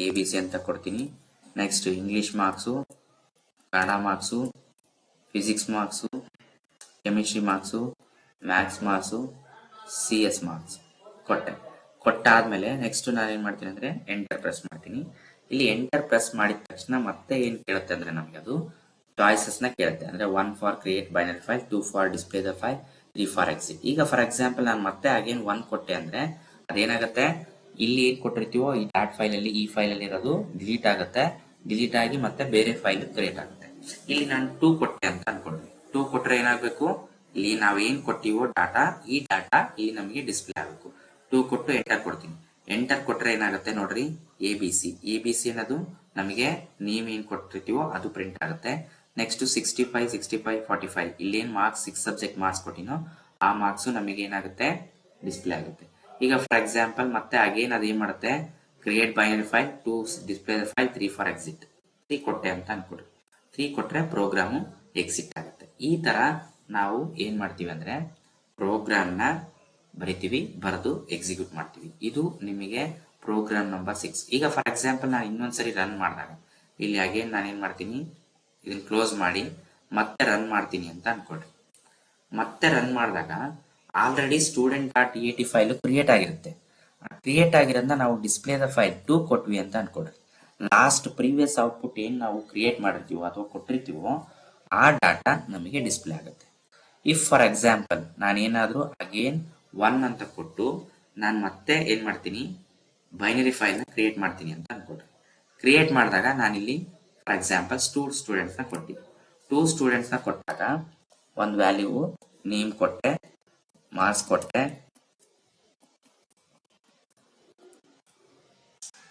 ABC ಅಂತ ಕೊಡ್ತೀನಿ. Next English marks, Kannada marks, physics marks, chemistry marks, maths marks, CS marks ಕೊಟ್ಟಾದ್ಮೇಲೆ ನೆಕ್ಸ್ಟ್ ನಾನು ಏನ್ ಮಾಡ್ತೀನಿ ಅಂದ್ರೆ ಎಂಟರ್ ಪ್ರೆಸ್ ಮಾಡ್ತೀನಿ. ಇಲ್ಲಿ ಎಂಟರ್ ಪ್ರೆಸ್ ಮಾಡಿದ ತಕ್ಷಣ ಮತ್ತೆ ಏನ್ ಕೇಳುತ್ತೆ ಅಂದ್ರೆ ನಮಗೆ ಅದು ಚಾಯ್ಸಸ್ ನ ಕೇಳುತ್ತೆ. ಅಂದ್ರೆ 1 for create binary file, 2 for display the file, 3 for exit. ಈಗ ಫಾರ್ ಎಕ್ಸಾಂಪಲ್ ನಾನು ಮತ್ತೆ ಅಗೇನ್ 1 ಕೊಟ್ಟೆ ಅಂದ್ರೆ ಅದೇನಾಗುತ್ತೆ, ಇಲ್ಲಿ ಏನ್ ಕೊಟ್ಟಿರ್ತೀವೋ ಈ ಡಾಟ್ ಫೈಲ್ ಅಲ್ಲಿ, ಈ ಫೈಲ್ ಅಲ್ಲಿ ಇರೋದು ಡಿಲೀಟ್ ಆಗುತ್ತೆ. ಡಿಲೀಟ್ ಆಗಿ ಮತ್ತೆ ಬೇರೆ ಫೈಲ್ ಕ್ರಿಯೇಟ್ ಆಗುತ್ತೆ. ಇಲ್ಲಿ ನಾನು 2 ಕೊಟ್ಟೆ ಅಂತ ಅನ್ಕೊಂಡ್ವಿ. 2 ಕೊಟ್ರೆ ಏನಾಗಬೇಕು, ಇಲ್ಲಿ ನಾವೇನ್ ಕೊಟ್ಟಿವೋ ಡಾಟಾ, ಈ ಡಾಟಾ ಇಲ್ಲಿ ನಮಗೆ ಡಿಸ್ಪ್ಲೇ ಆಗಬೇಕು. 2 ಕೊಟ್ಟು ಎಂಟರ್ ಕೊಡ್ತೀನಿ. ಎಂಟರ್ ಕೊಟ್ರೆ ಏನಾಗುತ್ತೆ ನೋಡ್ರಿ, ABC ಅನ್ನೋದು ನಮಗೆ ನೇಮ್ ಏನ್ ಕೊಟ್ಟಿರ್ತೀವೋ ಅದು ಪ್ರಿಂಟ್ ಆಗುತ್ತೆ. ನೆಕ್ಸ್ಟ್ 65, 65, 45 ಇಲ್ಲೇನ್ ಮಾರ್ಕ್ಸ್ 6 ಸಬ್ಜೆಕ್ಟ್ ಮಾರ್ಕ್ಸ್ ಕೊಟ್ಟಿನೋ ಆ ಮಾರ್ಕ್ಸ್ ನಮಗೆ ಏನಾಗುತ್ತೆ, ಡಿಸ್ಪ್ಲೇ ಆಗುತ್ತೆ. ಈಗ ಫಾರ್ ಎಕ್ಸಾಂಪಲ್ ಮತ್ತೆ ಅಗೇನ್ ಅದೇನ್ ಮಾಡುತ್ತೆ, create binary file, 2 display the file, 3 for exit. 3 ಕೊಟ್ಟೆ ಅಂತ ಅನ್ಕೊಡ್ರಿ. 3 ಕೊಟ್ರೆ ಪ್ರೋಗ್ರಾಮು ಎಕ್ಸಿಟ್ ಆಗುತ್ತೆ. ಈ ತರ ನಾವು ಏನ್ ಮಾಡ್ತೀವಿ ಅಂದ್ರೆ ಪ್ರೋಗ್ರಾಮ್ನ ಬರಿತೀವಿ, ಬರೆದು ಎಕ್ಸಿಕ್ಯೂಟ್ ಮಾಡ್ತೀವಿ. ಇದು ನಿಮಗೆ ಪ್ರೋಗ್ರಾಮ್ ನಂಬರ್ 6. ಈಗ ಫಾರ್ ಎಕ್ಸಾಂಪಲ್ ನಾನು ಇನ್ನೊಂದ್ಸರಿ ರನ್ ಮಾಡಿದಾಗ ಇಲ್ಲಿ ಅಗೇನ್ ನಾನು ಏನ್ ಮಾಡ್ತೀನಿ, ಇದನ್ನ ಕ್ಲೋಸ್ ಮಾಡಿ ಮತ್ತೆ ರನ್ ಮಾಡ್ತೀನಿ ಅಂತ ಅನ್ಕೊಳ್ರಿ. ಮತ್ತೆ ರನ್ ಮಾಡಿದಾಗ already student dot D file create ಆಗಿರುತ್ತೆ. ಕ್ರಿಯೇಟ್ ಆಗಿರೋದನ್ನ ನಾವು ಡಿಸ್ಪ್ಲೇ ದ ಫೈಲ್ 2 ಕೊಟ್ವಿ ಅಂತ ಅನ್ಕೊಳ್ರಿ. ಲಾಸ್ಟ್ ಪ್ರೀವಿಯಸ್ ಔಟ್ಪುಟ್ ಏನ್ ನಾವು ಕ್ರಿಯೇಟ್ ಮಾಡಿರ್ತೀವೋ ಅಥವಾ ಕೊಟ್ಟಿರ್ತೀವೋ ಆ ಡಾಟಾ ನಮಗೆ ಡಿಸ್ಪ್ಲೇ ಆಗುತ್ತೆ. ಇಫ್ ಫಾರ್ ಎಕ್ಸಾಂಪಲ್ ನಾನೇನಾದ್ರೂ ಅಗೇನ್ 1 ಅಂತ ಕೊಟ್ಟು ನಾನು ಮತ್ತೆ ಏನ್ ಮಾಡ್ತೀನಿ, ಬೈನರಿ ಫೈಲ್ ನ ಕ್ರಿಯೇಟ್ ಮಾಡ್ತೀನಿ ಅಂತ ಅನ್ಕೊಳ್ರಿ. ಕ್ರಿಯೇಟ್ ಮಾಡಿದಾಗ ನಾನಿಲ್ಲಿ ಫಾರ್ ಎಕ್ಸಾಂಪಲ್ ಸ್ಟೂಡೆಂಟ್ಸ್ ನ ಕೊಡ್ತೀನಿ. 2 ಸ್ಟೂಡೆಂಟ್ಸ್ ನ ಕೊಟ್ಟಾಗ ಒಂದು ವ್ಯಾಲ್ಯೂ ನೇಮ್ ಕೊಟ್ಟೆ, ಮಾರ್ಕ್ಸ್ ಕೊಟ್ಟೆ,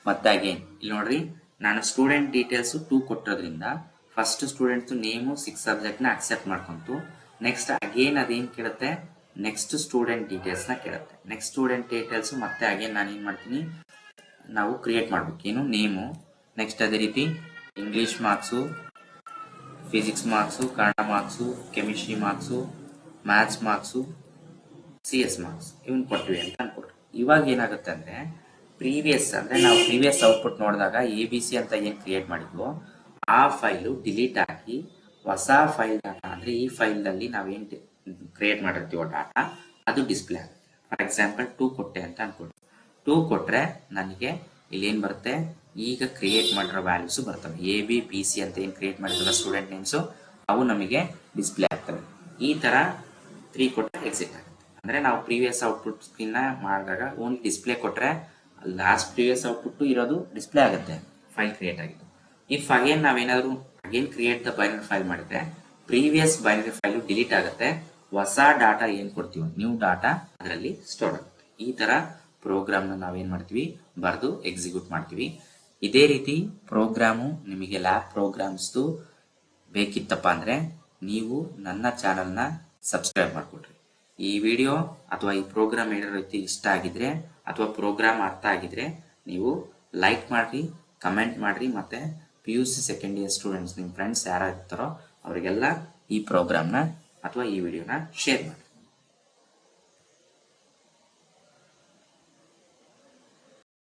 ಮತ್ತೆ ಅಗೇನ್ ಇಲ್ಲಿ ನೋಡ್ರಿ ನಾನು ಸ್ಟೂಡೆಂಟ್ ಡೀಟೇಲ್ಸ್ 2 ಕೊಟ್ಟಿರೋದ್ರಿಂದ ಫಸ್ಟ್ ಸ್ಟೂಡೆಂಟ್ ನೇಮು 6 ಸಬ್ಜೆಕ್ಟ್ ನ ಅಕ್ಸೆಪ್ಟ್ ಮಾಡ್ಕೊಂತು. ನೆಕ್ಸ್ಟ್ ಅಗೇನ್ ಅದೇನ್ ಕೇಳುತ್ತೆ, ನೆಕ್ಸ್ಟ್ ಸ್ಟೂಡೆಂಟ್ ಡೀಟೇಲ್ಸ್ ನ ಕೇಳುತ್ತೆ. ನೆಕ್ಸ್ಟ್ ಸ್ಟೂಡೆಂಟ್ ಡೀಟೇಲ್ಸ್ ಮತ್ತೆ ಅಗೇನ್ ನಾನು ಏನ್ ಮಾಡ್ತೀನಿ, ನಾವು ಕ್ರಿಯೇಟ್ ಮಾಡ್ಬೇಕು. ಏನು ನೇಮು, ನೆಕ್ಸ್ಟ್ ಅದೇ ರೀತಿ English marks, physics marks, Kannada marks, chemistry marks, maths marks, CS marks ಇವನ್ ಕೊಟ್ವಿ ಅಂತ ಅನ್ಕೊಟ್ರಿ. ಇವಾಗ ಏನಾಗುತ್ತೆ ಅಂದ್ರೆ ಪ್ರೀವಿಯಸ್ ಅಂದ್ರೆ ನಾವು ಪ್ರೀವಿಯಸ್ ಔಟ್ಪುಟ್ ನೋಡಿದಾಗ ABC ಅಂತ ಏನ್ ಕ್ರಿಯೇಟ್ ಮಾಡಿದ್ವೋ ಆ ಫೈಲು ಡಿಲೀಟ್ ಆಗಿ ಹೊಸ ಫೈಲ್ ಡಾಟಾ ಅಂದ್ರೆ ಈ ಫೈಲ್ ನಲ್ಲಿ ನಾವೇನ್ ಕ್ರಿಯೇಟ್ ಮಾಡಿರ್ತೀವೋ ಡಾಟಾ ಅದು ಡಿಸ್ಪ್ಲೇ ಆಗುತ್ತೆ. ಫಾರ್ ಎಕ್ಸಾಂಪಲ್ 2 ಕೊಟ್ಟೆ ಅಂತ ಅನ್ಕೊಳ್ರಿ. 2 ಕೊಟ್ರೆ ನನಗೆ ಇಲ್ಲಿ ಏನ್ ಬರುತ್ತೆ, ಈಗ ಕ್ರಿಯೇಟ್ ಮಾಡಿರೋ ವ್ಯಾಲ್ಯೂಸ್ ಬರ್ತವೆ. ABBC ಅಂತ ಏನ್ ಕ್ರಿಯೇಟ್ ಮಾಡಿದ್ರಲ್ಲ ಸ್ಟೂಡೆಂಟ್ ನೇಮ್ಸ್ ಅವು ನಮಗೆ ಡಿಸ್ಪ್ಲೇ ಆಗ್ತವೆ. ಈ ತರ 3 ಕೊಟ್ಟರೆ ಎಕ್ಸಿಟ್ ಆಗುತ್ತೆ. ಅಂದ್ರೆ ನಾವು ಪ್ರೀವಿಯಸ್ ಔಟ್ಪುಟ್ ಸ್ಕ್ರೀನ್ ಮಾಡಿದಾಗ ಓನ್ಲಿ ಡಿಸ್ಪ್ಲೇ ಕೊಟ್ರೆ ಲಾಸ್ಟ್ ಪ್ರೀವಿಯಸ್ ಔಟ್ಪುಟ್ ಇರೋದು ಡಿಸ್ಪ್ಲೇ ಆಗುತ್ತೆ, ಫೈಲ್ ಕ್ರಿಯೇಟ್ ಆಗಿದ್ದು. ಇಫ್ ಅಗೇನ್ ನಾವೇನಾದ್ರು again create the binary file ಮಾಡಿದ್ರೆ ಪ್ರೀವಿಯಸ್ ಬೈನರಿ ಫೈಲ್ ಡಿಲೀಟ್ ಆಗುತ್ತೆ, ಹೊಸ ಡಾಟಾ ಏನ್ ಕೊಡ್ತೀವಿ ನ್ಯೂ ಡಾಟಾ ಅದರಲ್ಲಿ ಸ್ಟೋರ್ ಆಗುತ್ತೆ. ಈ ತರ ಪ್ರೋಗ್ರಾಮ್ ನ ನಾವೇನ್ ಮಾಡ್ತೀವಿ, ಬರೆದು ಎಕ್ಸಿಕ್ಯೂಟ್ ಮಾಡ್ತೀವಿ. ಇದೇ ರೀತಿ ಪ್ರೋಗ್ರಾಮು ನಿಮಗೆ ಲ್ಯಾಬ್ ಪ್ರೋಗ್ರಾಮ್ಸ್ ಬೇಕಿತ್ತಪ್ಪ ಅಂದ್ರೆ ನೀವು ನನ್ನ ಚಾನೆಲ್ನ ಸಬ್ಸ್ಕ್ರೈಬ್ ಮಾಡ್ಕೊಡ್ರಿ. ಈ ವಿಡಿಯೋ ಅಥವಾ ಈ ಪ್ರೋಗ್ರಾಮ್ ಏನೋ ರೀತಿ ಇಷ್ಟ ಆಗಿದ್ರೆ ಅಥವಾ ಪ್ರೋಗ್ರಾಮ್ ಅರ್ಥ ಆಗಿದ್ರೆ ನೀವು ಲೈಕ್ ಮಾಡ್ರಿ, ಕಮೆಂಟ್ ಮಾಡ್ರಿ, ಮತ್ತೆ PUC ಸೆಕೆಂಡ್ ಇಯರ್ ಸ್ಟೂಡೆಂಟ್ಸ್ ನಿಮ್ಮ ಫ್ರೆಂಡ್ಸ್ ಯಾರು ಇರ್ತಾರೋ ಅವರಿಗೆಲ್ಲ ಈ ಪ್ರೋಗ್ರಾಮ್ನ ಅಥವಾ ಈ ವಿಡಿಯೋನ ಶೇರ್ ಮಾಡಿ.